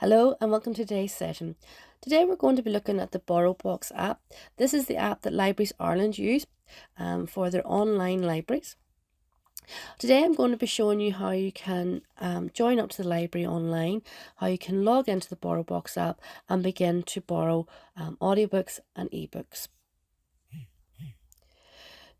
Hello and welcome to today's session. Today we're going to be looking at the Borrowbox app. This is the app that Libraries Ireland use for their online libraries. Today I'm going to be showing you how you can join up to the library online, how you can log into the Borrowbox app and begin to borrow audiobooks and ebooks.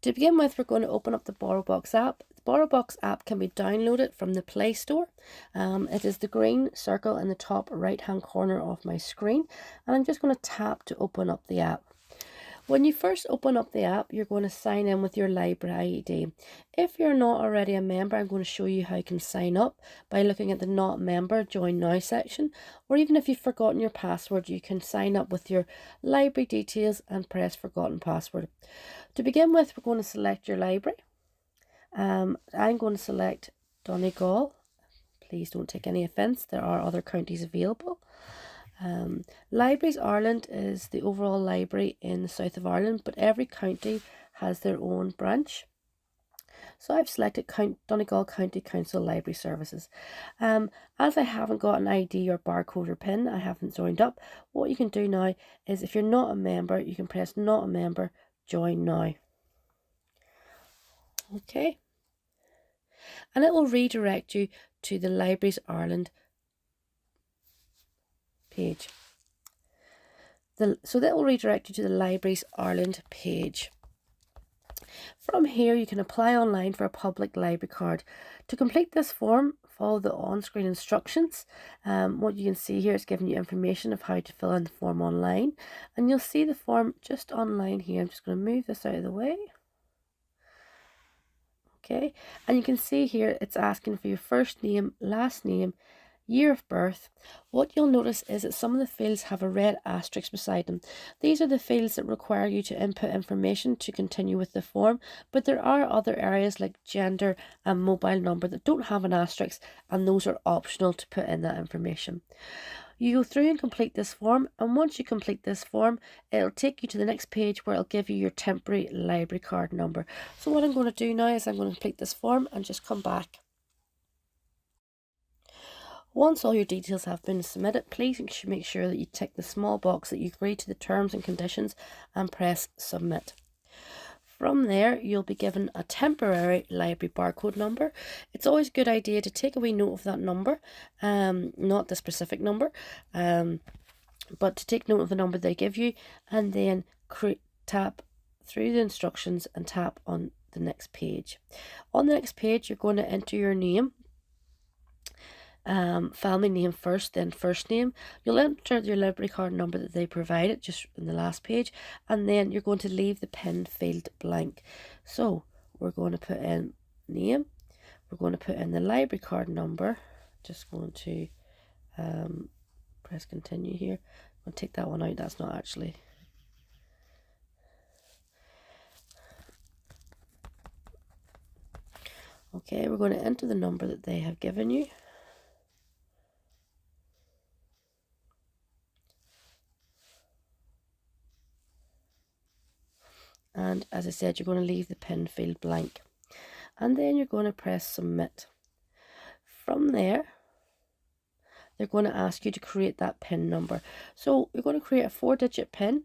To begin with, we're going to open up the Borrowbox app. The Borrowbox app can be downloaded from the Play Store. It is the green circle in the top right hand corner of my screen, and I'm just going to tap to open up the app. When you first open up the app, you're going to sign in with your library ID. If you're not already a member, I'm going to show you how you can sign up by looking at the Not Member Join Now section, or even if you've forgotten your password, you can sign up with your library details and press Forgotten Password. To begin with, we're going to select your library. I'm going to select Donegal. Please don't take any offence, there are other counties available. Libraries Ireland is the overall library in the south of Ireland, but every county has their own branch. So I've selected Donegal County Council Library Services. As I haven't got an ID or barcode or PIN, I haven't joined up. What you can do now is, if you're not a member, you can press Not a Member, Join Now. Okay. And it will redirect you to the Libraries Ireland page. So that will redirect you to the Libraries Ireland page. From here, you can apply online for a public library card. To complete this form, follow the on-screen instructions. What you can see here is giving you information of how to fill in the form online. And you'll see the form just online here. I'm just going to move this out of the way. Okay, and you can see here it's asking for your first name, last name, year of birth. What you'll notice is that some of the fields have a red asterisk beside them. These are the fields that require you to input information to continue with the form, but there are other areas like gender and mobile number that don't have an asterisk, and those are optional to put in that information. You go through and complete this form, and once you complete this form, it'll take you to the next page where it'll give you your temporary library card number. So what I'm going to do now is I'm going to complete this form and just come back. Once all your details have been submitted, please make sure that you tick the small box that you agree to the terms and conditions and press submit. From there, you'll be given a temporary library barcode number. It's always a good idea to take a wee note of that number, not the specific number, but to take note of the number they give you, and then tap through the instructions and tap on the next page. On the next page, you're going to enter your name. Family name first, then first name. You'll enter your library card number that they provided just in the last page, and then you're going to leave the PIN field blank. So we're going to put in name, we're going to put in the library card number. Just going to press continue here. I'm going to take that one out, that's not actually. Okay, we're going to enter the number that they have given you. And as I said, you're going to leave the PIN field blank. And then you're going to press submit. From there, they're going to ask you to create that PIN number. So you're going to create a 4-digit PIN.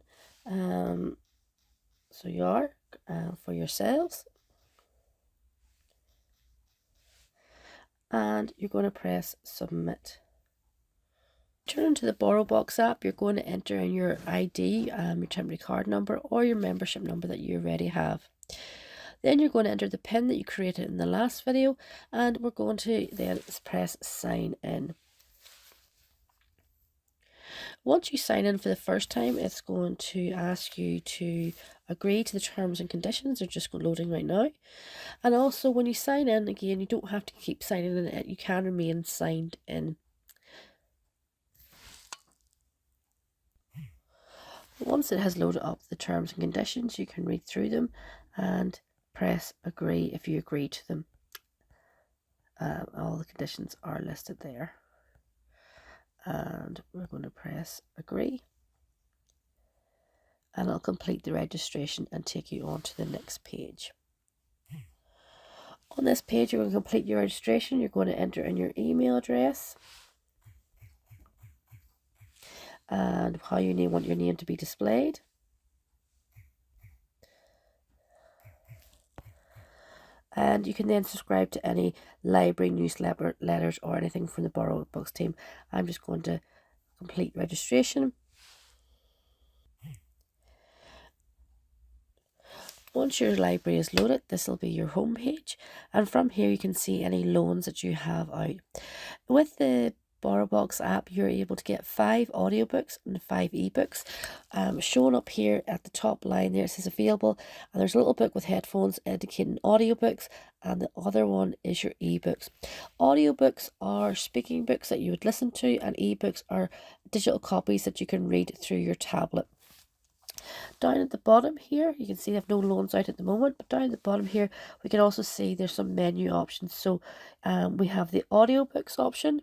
So you are for yourselves. And you're going to press submit. Turn to the Borrowbox app, you're going to enter in your ID, your temporary card number, or your membership number that you already have. Then you're going to enter the PIN that you created in the last video, and we're going to then press sign in. Once you sign in for the first time, it's going to ask you to agree to the terms and conditions. They're just loading right now. And also, when you sign in again, you don't have to keep signing in, you can remain signed in. Once it has loaded up the terms and conditions, you can read through them and press agree if you agree to them. All the conditions are listed there. And we're going to press agree. And it'll complete the registration and take you on to the next page. On this page, you're going to complete your registration. You're going to enter in your email address. and how you want your name to be displayed. And you can then subscribe to any library newsletters or anything from the Borrowbox team. I'm just going to complete registration. Once your library is loaded, this will be your home page, and from here you can see any loans that you have out. With the Borrowbox app, you're able to get 5 audiobooks and 5 ebooks. Shown up here at the top line there, it says available, and there's a little book with headphones indicating audiobooks, and the other one is your ebooks. Audiobooks are speaking books that you would listen to, and ebooks are digital copies that you can read through your tablet. Down at the bottom here, you can see I have no loans out at the moment, but down at the bottom here, we can also see there's some menu options. So we have the audiobooks option.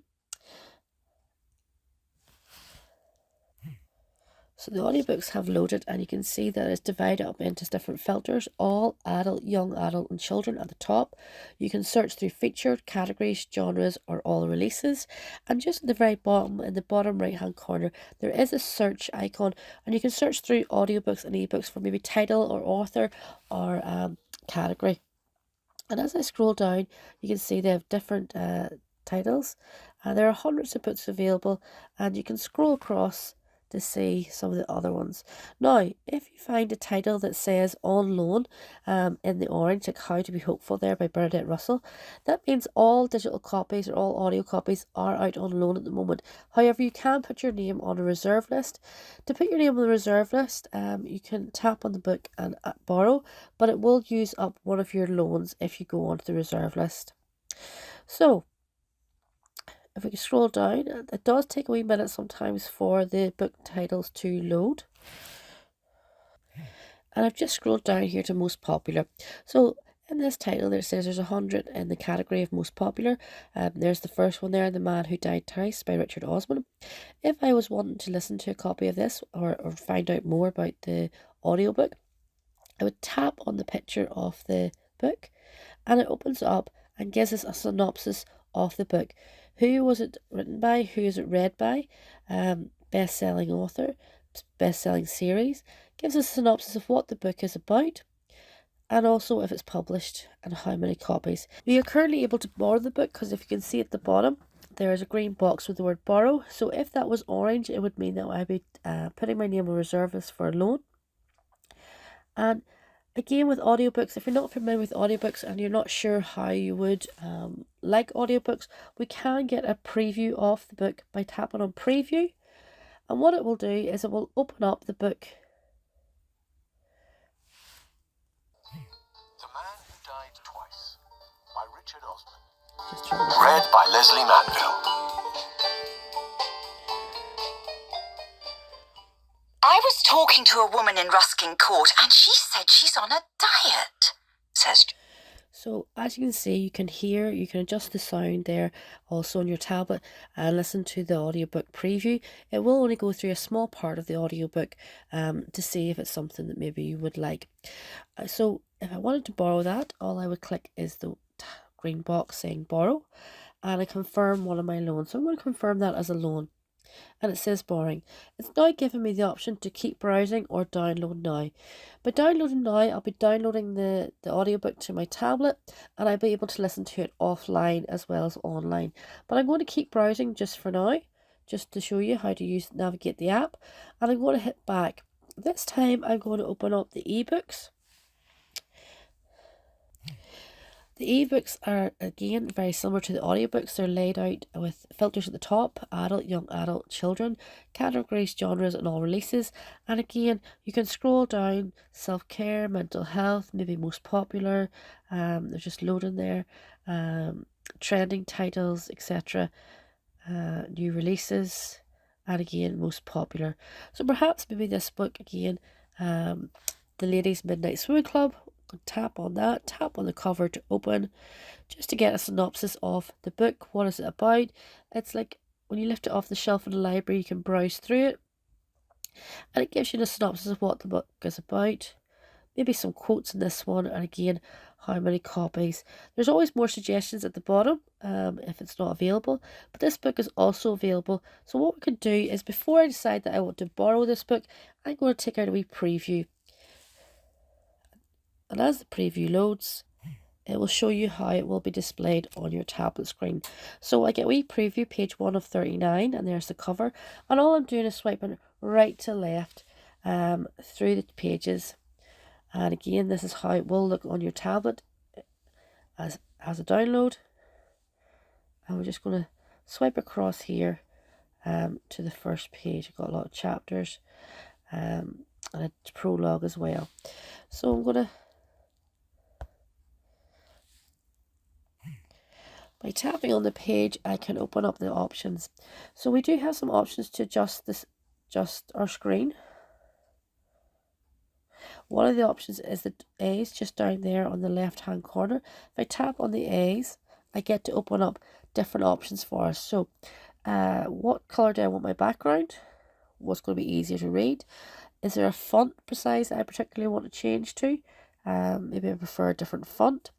So the audiobooks have loaded, and you can see that it's divided up into different filters, all adult, young adult and children at the top. You can search through featured, categories, genres or all releases. And just at the very bottom, in the bottom right hand corner, there is a search icon, and you can search through audiobooks and ebooks for maybe title or author or category. And as I scroll down, you can see they have different titles. There are hundreds of books available, and you can scroll across to see some of the other ones. Now, if you find a title that says on loan in the orange, like How to Be Hopeful there by Bernadette Russell, that means all digital copies or all audio copies are out on loan at the moment. However, you can put your name on a reserve list. To put your name on the reserve list, you can tap on the book and borrow, but it will use up one of your loans if you go onto the reserve list. So, if we can scroll down, it does take a wee minute sometimes for the book titles to load. And I've just scrolled down here to most popular. So in this title, there says there's 100 in the category of most popular. There's the first one there, The Man Who Died Twice by Richard Osman. If I was wanting to listen to a copy of this or find out more about the audiobook, I would tap on the picture of the book, and it opens up and gives us a synopsis of the book. Who was it written by? Who is it read by? Best-selling author, best-selling series. Gives us a synopsis of what the book is about, and also if it's published and how many copies. We are currently able to borrow the book because if you can see at the bottom, there is a green box with the word borrow. So if that was orange, it would mean that I'd be putting my name on reserve list for a loan. And again, with audiobooks, if you're not familiar with audiobooks and you're not sure how you would like audiobooks, we can get a preview of the book by tapping on preview. And what it will do is it will open up the book. The Man Who Died Twice by Richard Osman. Read by Leslie Manville. I was talking to a woman in Ruskin Court and she said she's on a diet, says. So as you can see, you can hear, you can adjust the sound there also on your tablet and listen to the audiobook preview. It will only go through a small part of the audiobook to see if it's something that maybe you would like. So if I wanted to borrow that, all I would click is the green box saying borrow, and I confirm one of my loans. So I'm going to confirm that as a loan. And it says borrowing. It's now giving me the option to keep browsing or download now. By downloading now, I'll be downloading the audiobook to my tablet, and I'll be able to listen to it offline as well as online. But I'm going to keep browsing just for now, just to show you how to navigate the app. And I'm going to hit back. This time I'm going to open up the ebooks. The ebooks are, again, very similar to the audiobooks. They're laid out with filters at the top, adult, young adult, children, categories, genres and all releases. And again, you can scroll down, self-care, mental health, maybe most popular. There's just loading there, trending titles, etc. New releases, and again, most popular. So perhaps maybe this book again, The Ladies Midnight Swimming Club. Tap on that, tap on the cover to open, just to get a synopsis of the book. What is it about? It's like when you lift it off the shelf in the library, you can browse through it, and it gives you the synopsis of what the book is about. Maybe some quotes in this one, and again, how many copies. There's always more suggestions at the bottom if it's not available, but this book is also available. So what we can do is, before I decide that I want to borrow this book, I'm going to take out a wee preview. And as the preview loads, it will show you how it will be displayed on your tablet screen. So I get wee preview, page 1 of 39, and there's the cover. And all I'm doing is swiping right to left through the pages. And again, this is how it will look on your tablet as a download. And we're just going to swipe across here to the first page. I've got a lot of chapters and a prologue as well. So I'm going to, by tapping on the page, I can open up the options. So we do have some options to adjust our screen. One of the options is the A's just down there on the left hand corner. If I tap on the A's, I get to open up different options for us. So what colour do I want my background? What's going to be easier to read? Is there a font size I particularly want to change to? Maybe I prefer a different font.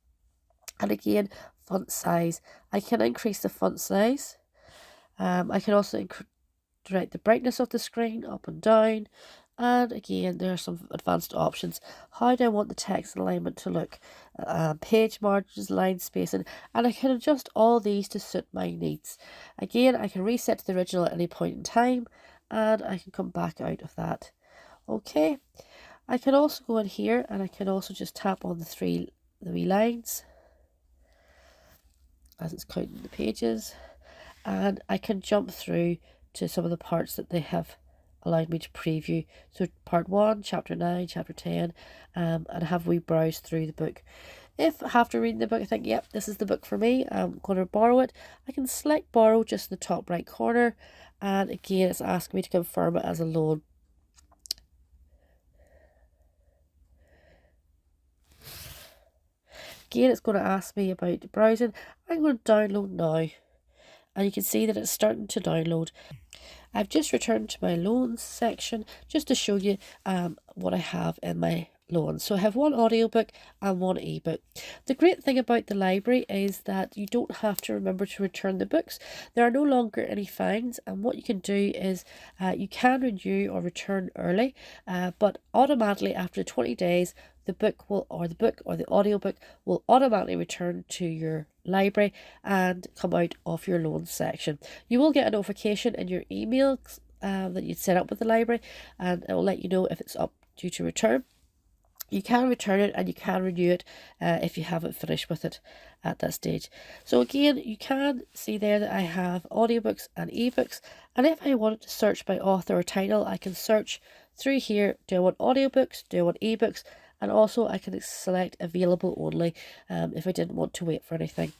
And again, font size. I can increase the font size. I can also direct the brightness of the screen up and down. And again, there are some advanced options. How do I want the text alignment to look? Page margins, line spacing, and I can adjust all these to suit my needs. Again, I can reset to the original at any point in time, and I can come back out of that. Okay, I can also go in here and I can also just tap on the wee lines as it's counting the pages, and I can jump through to some of the parts that they have allowed me to preview. So part 1, chapter 9, chapter 10, and have we browsed through the book. If after reading the book I think, yep, this is the book for me, I'm going to borrow it, I can select borrow just in the top right corner, and again it's asking me to confirm it as a loan. Again, it's going to ask me about browsing. I'm going to download now. And you can see that it's starting to download. I've just returned to my loans section just to show you what I have in my loans. So I have one audiobook and one ebook. The great thing about the library is that you don't have to remember to return the books. There are no longer any fines, and what you can do is you can renew or return early, but automatically after 20 days the book or the audiobook will automatically return to your library and come out of your loans section. You will get a notification in your emails that you'd set up with the library, and it will let you know if it's up due to return. You can return it and you can renew it if you haven't finished with it at that stage. So again, you can see there that I have audiobooks and ebooks, and if I wanted to search by author or title, I can search through here. Do I want audiobooks? Do I want ebooks? And also I can select available only if I didn't want to wait for anything.